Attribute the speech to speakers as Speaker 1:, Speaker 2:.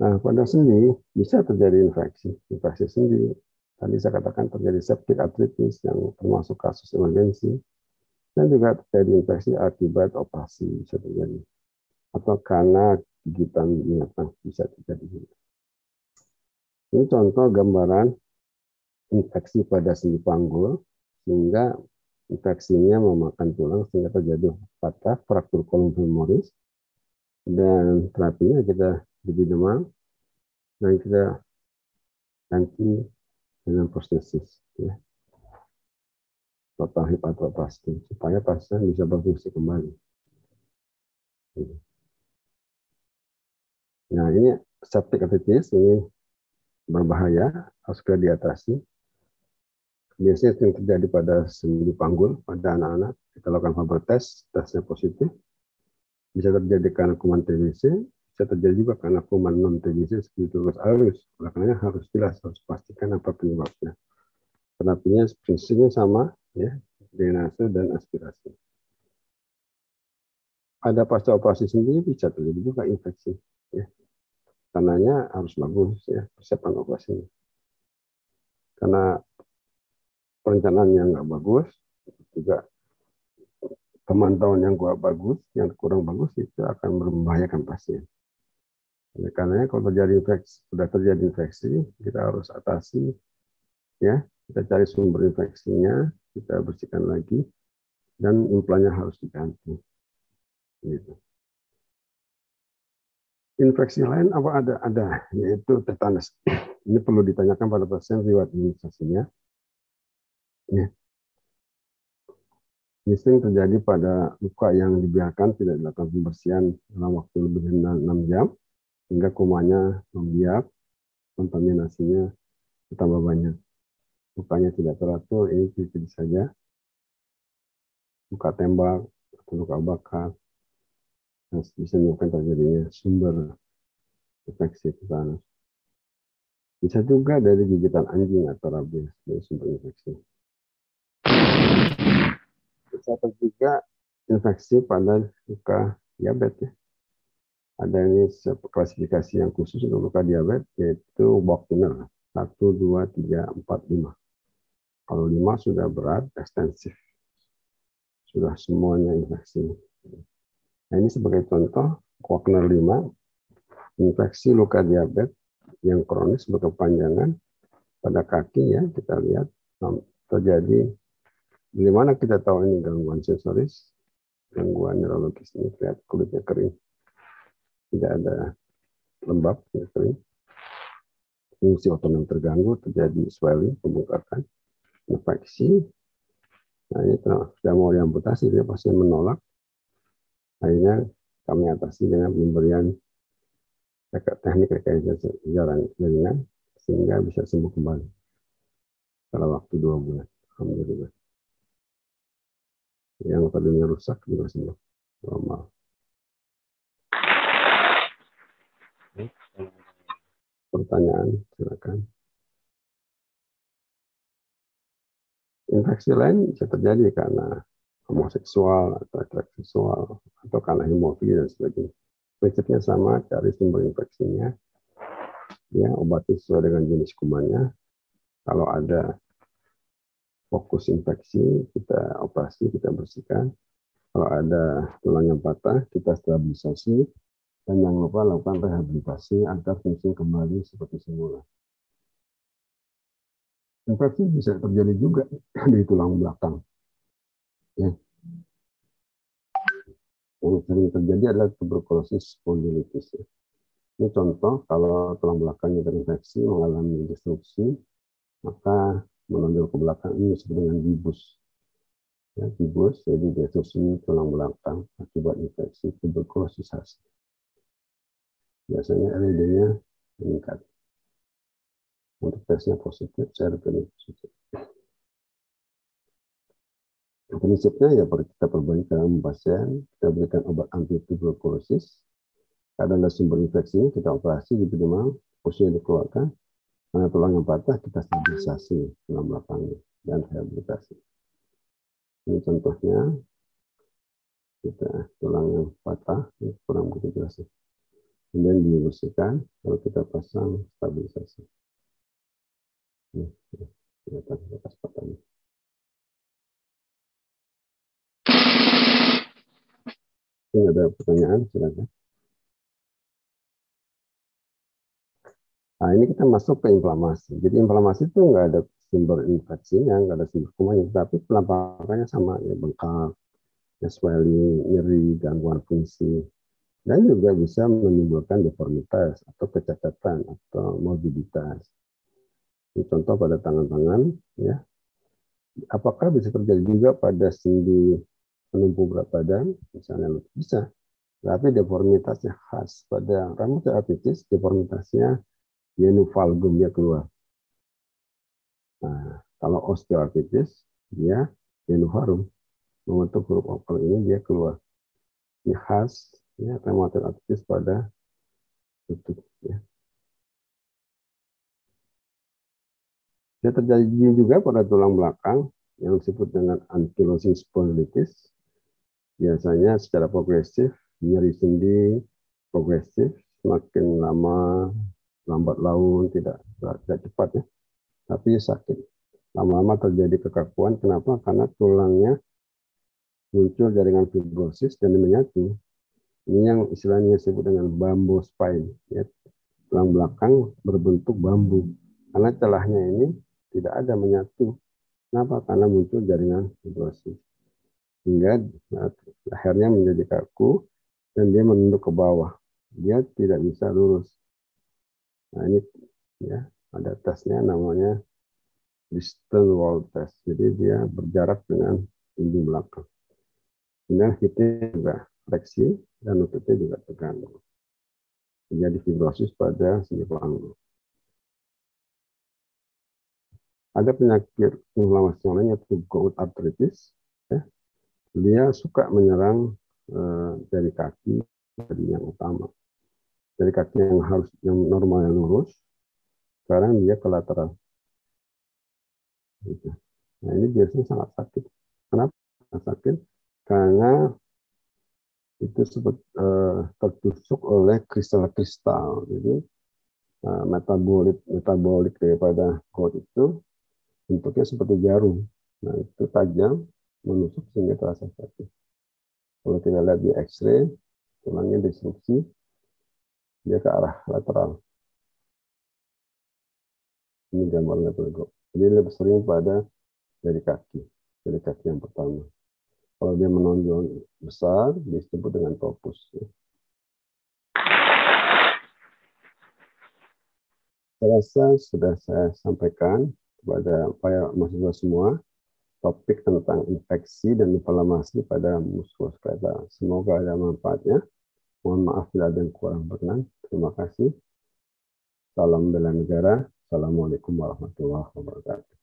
Speaker 1: Nah, pada sendi bisa terjadi infeksi sendi. Tadi saya katakan terjadi septic arthritis yang termasuk kasus emergensi, dan juga terjadi infeksi akibat operasi bisa terjadi, atau karena gigitan binatang bisa terjadi. Ini contoh gambaran infeksi pada sendi panggul, sehingga infeksinya memakan tulang sehingga terjadi patah fraktur kolum femoris, dan terapinya kita beri demam dan kita ganti dengan prostesis, ya, total hip arthroplasty, supaya pasien bisa berfungsi kembali. Nah, ini septic arthritis ini berbahaya, harus segera diatasi. Biasanya yang terjadi pada sendi panggul pada anak-anak. Kita lakukan Faber test, tesnya positif. Bisa terjadi karena kuman TBC, bisa terjadi juga karena kuman non TBC seperti tuberkulose aureus. Oleh karenanya harus jelas, harus pastikan apa penyebabnya. Terapinya prinsipnya sama, ya, drainase dan aspirasi. Ada pasca operasi sendiri bisa terjadi juga infeksi, ya. Karenanya harus bagus, ya, persiapan operasinya. Karena perencanaan yang nggak bagus, juga pemantauan yang kurang bagus itu akan membahayakan pasien. Karena kalau sudah terjadi infeksi, kita harus atasi, ya, kita cari sumber infeksinya, kita bersihkan lagi, dan implannya harus diganti. Gitu. Infeksi lain apa ada, yaitu tetanus. Ini perlu ditanyakan pada pasien riwayat imunisasinya. Ya. Ini sering terjadi pada luka yang dibiarkan tidak dilakukan pembersihan dalam waktu lebih dari 6 jam, hingga kumanya membiak, kontaminasinya bertambah banyak. Lukanya tidak teratur, ini ciri-ciri saja. Luka tembak atau luka bakar, bisa menyebabkan terjadinya sumber infeksi tetanus. Bisa juga dari gigitan anjing atau rabies dari sumber infeksi. Bisa juga infeksi pada luka diabetes, ya. Ada ini klasifikasi yang khusus untuk luka diabetes, yaitu Buckner 1, 2, 3, 4, 5. Kalau 5 sudah berat, ekstensif. Sudah semuanya infeksi. Nah, ini sebagai contoh, Buckner 5, infeksi luka diabetes yang kronis berkepanjangan pada kaki, ya, kita lihat terjadi. Dari mana kita tahu ini gangguan sensoris, gangguan neurologis? Ini lihat kulitnya kering, tidak ada lembab, ya, kering. Fungsi otonom terganggu, terjadi swelling, pembengkakan, infeksi. Nah, ini sudah mau diamputasi, dia pasien menolak. Akhirnya kami atasi dengan pemberian teknik rekayasa jaringan sehingga bisa sembuh kembali dalam waktu 2 bulan. Alhamdulillah. Yang tadinya rusak juga sembuh normal. Pertanyaan, silakan. Infeksi lain bisa terjadi karena homoseksual atau atraksi seksual atau karena hemofilia dan sebagainya. Prinsipnya sama, cari sumber infeksinya, ya, obati sesuai dengan jenis kumannya. Kalau ada fokus infeksi, kita operasi, kita bersihkan. Kalau ada tulang yang patah, kita stabilisasi, dan jangan lupa lakukan rehabilitasi agar fungsi kembali seperti semula. Infeksi bisa terjadi juga di tulang belakang. Ya. Yang sering terjadi adalah tuberkulosis spondylitis. Ya. Ini contoh, kalau tulang belakangnya terinfeksi, mengalami destruksi, maka menonjol ke belakang ini disebut dengan gibus. Ya, gibus, jadi destruksi tulang belakang akibat infeksi tuberkulosis. Biasanya LED-nya meningkat. Untuk tesnya positif, saya rekening positif. Prinsipnya ya kita perbaiki dalam pasien, kita berikan obat anti tuberkulosis. Kadang ada sumber infeksi, kita operasi di demam, pusing dikeluarkan. Karena tulang yang patah, kita stabilisasi tulang belakangnya dan rehabilitasi. Ini contohnya, kita tulang yang patah, ini kurang begitu jelas. Kemudian dibersihkan, lalu kita pasang stabilisasi. Kelihatan bekas patahnya. Ini ada pertanyaan, silakan. Nah, ini kita masuk ke inflamasi. Jadi inflamasi itu nggak ada sumber infeksinya, nggak ada sumber kumannya, tapi penampakannya sama, ya bengkak, ya swelling, nyeri, gangguan fungsi, dan juga bisa menimbulkan deformitas atau kecacatan atau mobilitas. Ini contoh pada tangan-tangan, ya. Apakah bisa terjadi juga pada sendi penumpu berat badan, misalnya bisa, tapi deformitasnya khas pada rambut artritis, deformitasnya yenuvalgum dia keluar. Nah, kalau osteoartritis dia yenuvarum, membentuk huruf vokal ini dia keluar. Ini khas ya rheumatoid arthritis pada lutut. Ya. Dia terjadi juga pada tulang belakang yang disebut dengan ankylosing spondylitis. Biasanya secara progresif, nyeri sendi progresif, semakin lama lambat laun, tidak cepat ya, tapi sakit. Lama-lama terjadi kekakuan. Kenapa? Karena tulangnya muncul jaringan fibrosis dan menyatu. Ini yang istilahnya disebut dengan bambu spine. Ya. Tulang belakang berbentuk bambu. Karena celahnya ini tidak ada menyatu. Kenapa? Karena muncul jaringan fibrosis. Hingga lehernya menjadi kaku dan dia menunduk ke bawah. Dia tidak bisa lurus. Nah ini ya ada tesnya namanya distal wall test. Jadi dia berjarak dengan dinding belakang. Kemudian hidupnya juga fleksi dan lututnya juga terganggu. Terjadi fibrosis pada sendi tulang. Ada penyakit inflamasi yang lain yaitu gout arthritis. Ya. Dia suka menyerang jari kaki dari yang utama. Jari kaki yang normal yang lurus, sekarang dia ke lateral. Gitu. Nah ini biasanya sangat sakit. Kenapa sangat sakit? Karena itu tertusuk oleh kristal-kristal. Jadi metabolik daripada gout itu bentuknya seperti jarum. Nah, itu tajam, menusuk sehingga terasa sakit. Kalau kita lihat di X-ray, tulangnya disrupsi, dia ke arah lateral. Ini gambarnya gout. Jadi lebih sering pada jari kaki yang pertama. Kalau dia menonjol besar, disebut dengan topus. Saya rasa sudah saya sampaikan kepada para mahasiswa semua topik tentang infeksi dan inflamasi pada muskuloskeletal. Semoga ada manfaatnya. Mohon maaf bila ada yang kurang berkenan. Terima kasih. Salam bela negara. Assalamualaikum warahmatullahi wabarakatuh.